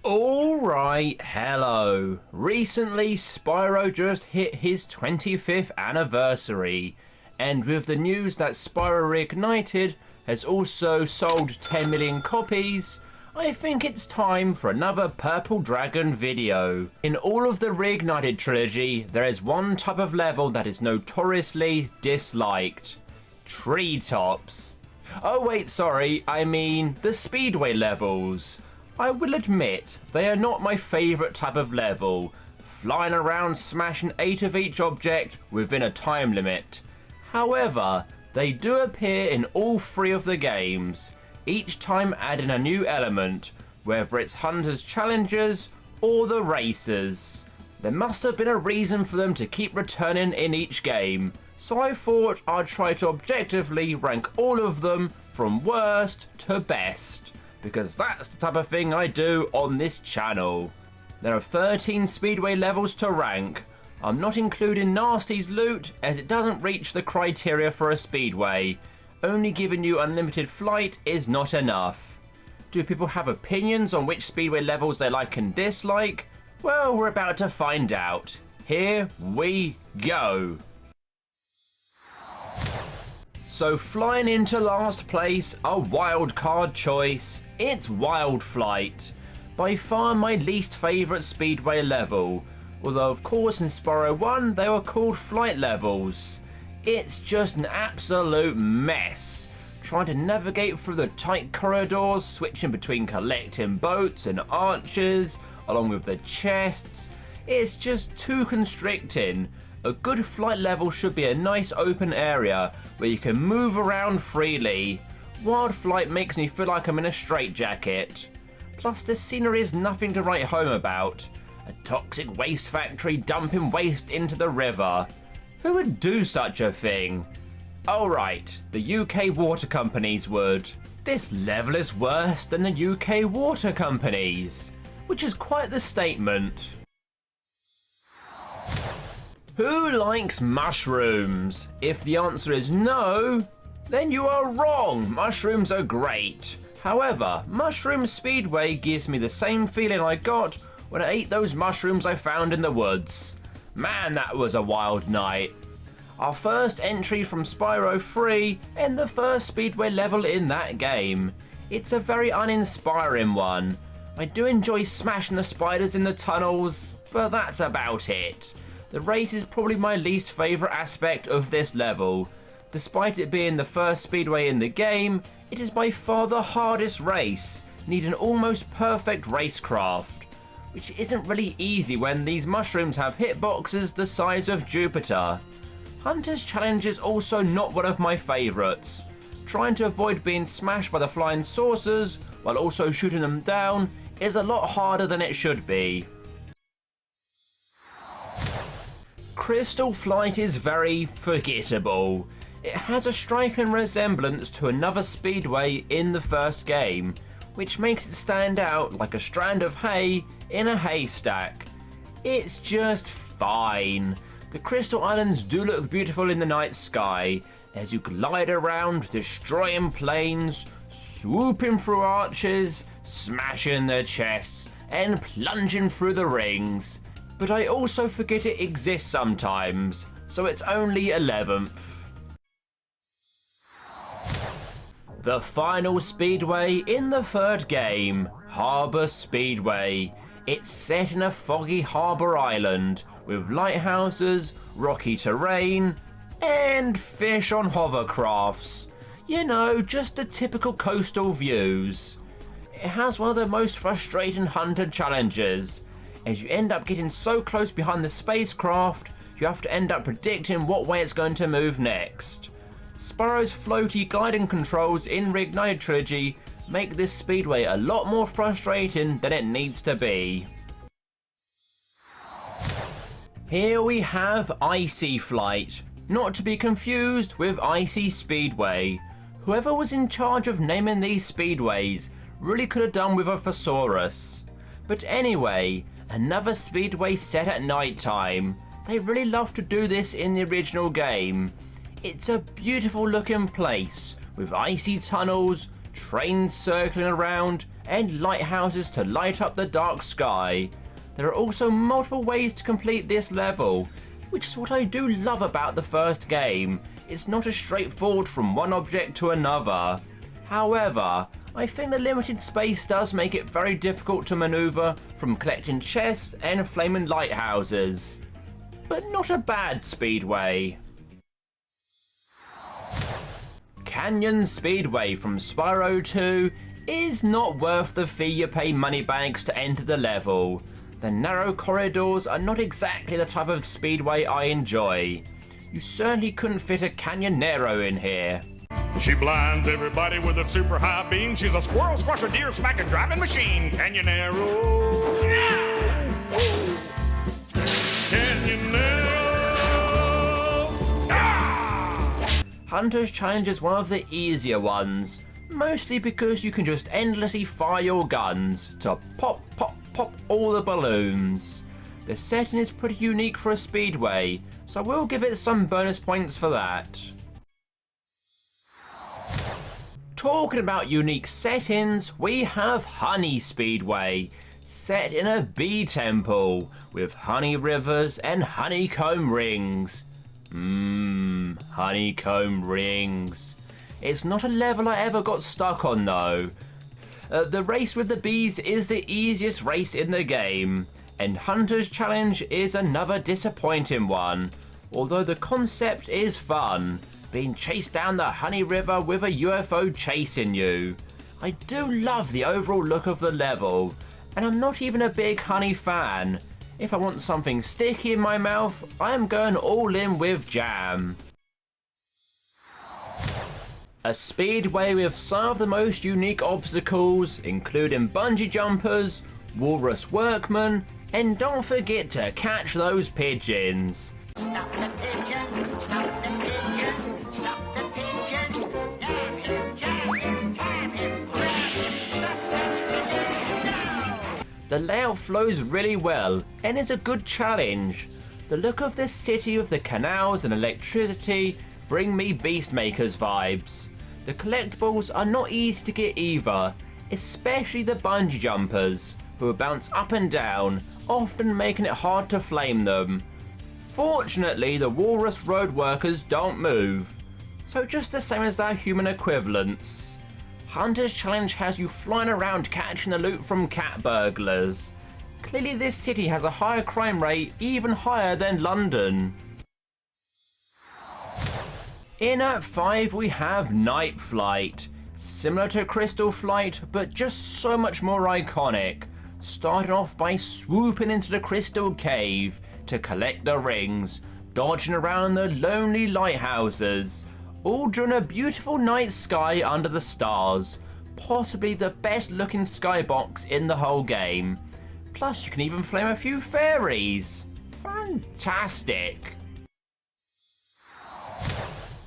Alright, hello. Recently, Spyro just hit his 25th anniversary, and with the news that Spyro Reignited has also sold 10 million copies, I think it's time for another Purple Dragon video. In all of the Reignited Trilogy, there is one type of level that is notoriously disliked. Treetops. Oh wait, sorry, I mean the Speedway levels. I will admit, they are not my favourite type of level, flying around smashing 8 of each object within a time limit. However, they do appear in all 3 of the games, each time adding a new element, whether it's Hunters Challenges or the Racers. There must have been a reason for them to keep returning in each game, so I thought I'd try to objectively rank all of them from worst to best, because that's the type of thing I do on this channel. There are 13 Speedway levels to rank. I'm not including Nasty's loot as it doesn't reach the criteria for a Speedway. Only giving you unlimited flight is not enough. Do people have opinions on which Speedway levels they like and dislike? Well, we're about to find out. Here we go. So flying into last place, a wildcard choice, it's Wild Flight. By far my least favourite Speedway level, although of course in Spyro 1 they were called flight levels. It's just an absolute mess, trying to navigate through the tight corridors, switching between collecting boats and archers, along with the chests. It's just too constricting. A good flight level should be a nice open area where you can move around freely. Wild Flight makes me feel like I'm in a straitjacket. Plus the scenery is nothing to write home about. A toxic waste factory dumping waste into the river. Who would do such a thing? Oh right, the UK water companies would. This level is worse than the UK water companies, which is quite the statement. Who likes mushrooms? If the answer is no, then you are wrong. Mushrooms are great. However, Mushroom Speedway gives me the same feeling I got when I ate those mushrooms I found in the woods. Man, that was a wild night. Our first entry from Spyro 3 and the first Speedway level in that game. It's a very uninspiring one. I do enjoy smashing the spiders in the tunnels, but that's about it. The race is probably my least favourite aspect of this level. Despite it being the first Speedway in the game, it is by far the hardest race, needing almost perfect racecraft, which isn't really easy when these mushrooms have hitboxes the size of Jupiter. Hunter's Challenge is also not one of my favourites. Trying to avoid being smashed by the flying saucers while also shooting them down is a lot harder than it should be. Crystal Flight is very forgettable. It has a striking resemblance to another Speedway in the first game, which makes it stand out like a strand of hay in a haystack. It's just fine. The Crystal Islands do look beautiful in the night sky, as you glide around destroying planes, swooping through arches, smashing their chests, and plunging through the rings. But I also forget it exists sometimes, so it's only 11th. The final Speedway in the third game, Harbour Speedway. It's set in a foggy harbour island, with lighthouses, rocky terrain, and fish on hovercrafts. You know, just the typical coastal views. It has one of the most frustrating hunter challenges, as you end up getting so close behind the spacecraft, you have to end up predicting what way it's going to move next. Spyro's floaty gliding controls in Reignited Trilogy make this Speedway a lot more frustrating than it needs to be. Here we have Icy Flight, not to be confused with Icy Speedway. Whoever was in charge of naming these Speedways really could have done with a thesaurus. But anyway, another Speedway set at night time. They really love to do this in the original game. It's a beautiful looking place with icy tunnels, trains circling around, and lighthouses to light up the dark sky. There are also multiple ways to complete this level, which is what I do love about the first game. It's not as straightforward from one object to another. However, I think the limited space does make it very difficult to maneuver from collecting chests and flaming lighthouses. But not a bad speedway. Canyon Speedway from Spyro 2 is not worth the fee you pay moneybags to enter the level. The narrow corridors are not exactly the type of speedway I enjoy. You certainly couldn't fit a Canyonero in here. She blinds everybody with a super high beam. She's a squirrel, squash a deer, smack a driving machine. Canyonero. Yeah! Canyonero. Ah! Hunter's Challenge is one of the easier ones, mostly because you can just endlessly fire your guns to pop, pop, pop all the balloons. The setting is pretty unique for a speedway, so we'll give it some bonus points for that. Talking about unique settings, we have Honey Speedway, set in a bee temple with honey rivers and honeycomb rings. Honeycomb rings. It's not a level I ever got stuck on though. The race with the bees is the easiest race in the game, and Hunter's Challenge is another disappointing one, although the concept is fun. Being chased down the honey river with a UFO chasing you. I do love the overall look of the level, and I'm not even a big honey fan. If I want something sticky in my mouth, I am going all in with jam. A speedway with some of the most unique obstacles, including bungee jumpers, walrus workmen, and don't forget to catch those pigeons. Stop the pigeon, stop the pigeon, stop the pigeon, nab him, jab him, tab him, grab him, stop that pigeon, now! The layout flows really well and is a good challenge. The look of this city with the canals and electricity bring me Beastmakers vibes. The collectibles are not easy to get either, especially the bungee jumpers, who bounce up and down, often making it hard to flame them. Fortunately, the walrus road workers don't move, so just the same as their human equivalents. Hunter's Challenge has you flying around catching the loot from cat burglars. Clearly this city has a higher crime rate, even higher than London. In Act 5 we have Night Flight, similar to Crystal Flight but just so much more iconic, starting off by swooping into the Crystal Cave to collect the rings, dodging around the lonely lighthouses, all during a beautiful night sky under the stars, possibly the best looking skybox in the whole game. Plus you can even flame a few fairies. Fantastic!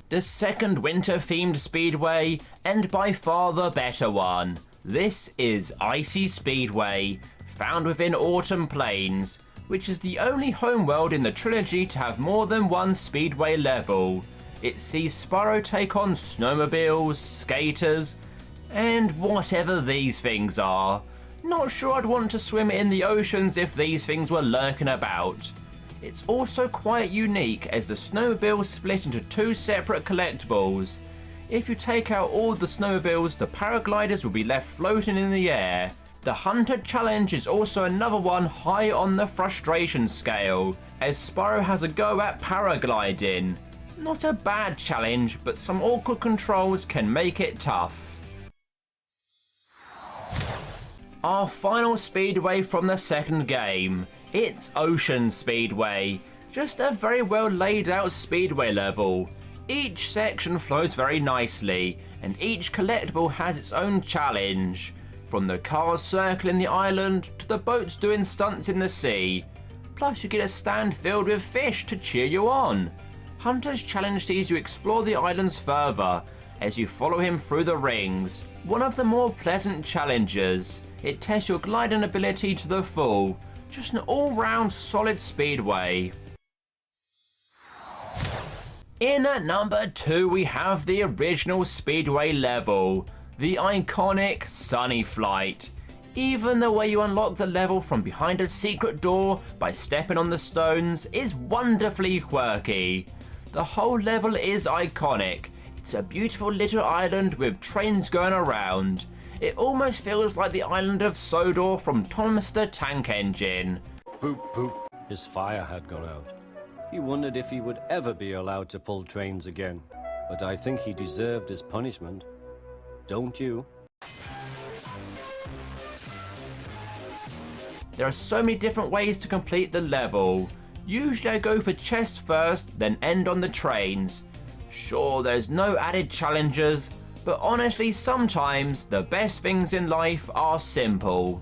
The second winter themed speedway, and by far the better one. This is Icy Speedway, found within Autumn Plains, which is the only homeworld in the trilogy to have more than one speedway level. It sees Spyro take on snowmobiles, skaters, and whatever these things are. Not sure I'd want to swim in the oceans if these things were lurking about. It's also quite unique as the snowmobiles split into two separate collectibles. If you take out all the snowmobiles, the paragliders will be left floating in the air. The Hunter Challenge is also another one high on the frustration scale, as Spyro has a go at paragliding. Not a bad challenge, but some awkward controls can make it tough. Our final speedway from the second game. It's Ocean Speedway. Just a very well laid out speedway level. Each section flows very nicely, and each collectible has its own challenge. From the cars circling the island to the boats doing stunts in the sea. Plus you get a stand filled with fish to cheer you on. Hunter's Challenge sees you explore the islands further as you follow him through the rings. One of the more pleasant challenges. It tests your gliding ability to the full. Just an all-round solid speedway. In at number 2 we have the original speedway level. the iconic Sunny Flight. Even the way you unlock the level from behind a secret door by stepping on the stones is wonderfully quirky. The whole level is iconic. It's a beautiful little island with trains going around. It almost feels like the island of Sodor from Thomas the Tank Engine. Boop, boop. His fire had gone out. He wondered if he would ever be allowed to pull trains again. But I think he deserved his punishment. Don't you? There are so many different ways to complete the level. Usually I go for chest first, then end on the trains. Sure, there's no added challenges, but honestly sometimes the best things in life are simple.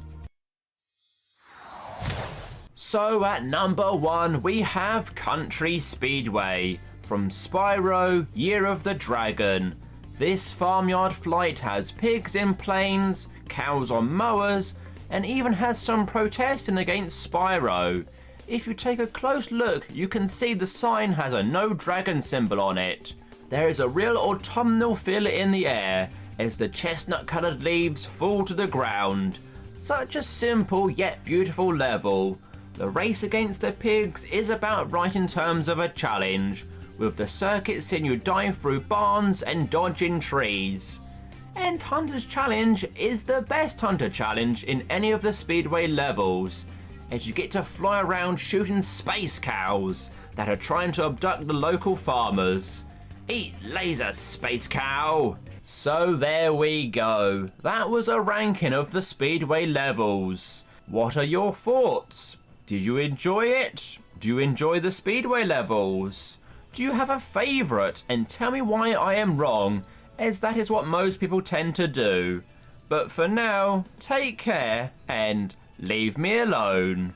So at number 1 we have Country Speedway from Spyro Year of the Dragon. This farmyard flight has pigs in planes, cows on mowers, and even has some protesting against Spyro. If you take a close look, you can see the sign has a no dragon symbol on it. There is a real autumnal feel in the air as the chestnut coloured leaves fall to the ground. Such a simple yet beautiful level. The race against the pigs is about right in terms of a challenge, with the circuit seeing you dive through barns and dodging trees. And Hunter's Challenge is the best Hunter Challenge in any of the Speedway levels, as you get to fly around shooting space cows that are trying to abduct the local farmers. Eat laser, space cow! So there we go. That was a ranking of the Speedway levels. What are your thoughts? Did you enjoy it? Do you enjoy the Speedway levels? Do you have a favourite? And tell me why I am wrong, as that is what most people tend to do. But for now, take care and leave me alone.